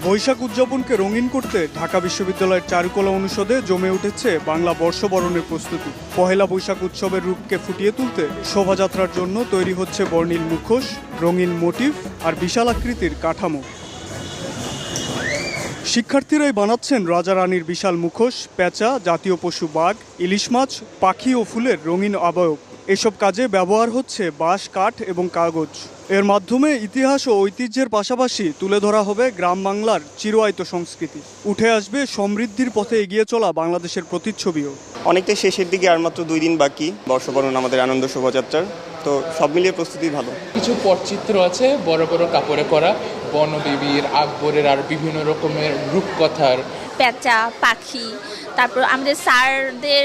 বৈশাখ উদযাপনকে রঙিন করতে ঢাকা বিশ্ববিদ্যালয়ের চারুকলা অনুষদে জমে উঠেছে বাংলা বর্ষবরণের প্রস্তুতি। পহেলা বৈশাখ উৎসবের রূপকে ফুটিয়ে তুলতে শোভাযাত্রার জন্য তৈরি হচ্ছে বর্ণিল মুখোশ, রঙিন মোটিভ আর বিশাল আকৃতির কাঠামো। শিক্ষার্থীরাই বানাচ্ছেন রাজা রানীর বিশাল মুখোশ, পেঁচা, জাতীয় পশু বাঘ, ইলিশ মাছ, পাখি ও ফুলের রঙিন আবয়ব। এসব কাজে ব্যবহার হচ্ছে বাঁশ, কাঠ এবং কাগজ। এর মাধ্যমে ইতিহাস ও ঐতিহ্যের পাশাপাশি তুলে ধরা হবে গ্রাম বাংলার চিরায়ত সংস্কৃতি। উঠে আসবে সমৃদ্ধির পথে এগিয়ে চলা বাংলাদেশের প্রতিচ্ছবিও। অনেকটাই শেষের দিকে, আর মাত্র 2 দিন বাকি বর্ষবরণ আমাদের আনন্দ শোভাযাত্রার। তো সব মিলিয়ে প্রস্তুতি ভালো। কিছু পটচিত্র আছে বড় বড় কাপড়ে করা, বনবিবির, আকবরের আর বিভিন্ন রকমের রূপকথার, পেঁচা, পাখি, তারপর আমাদের স্যারদের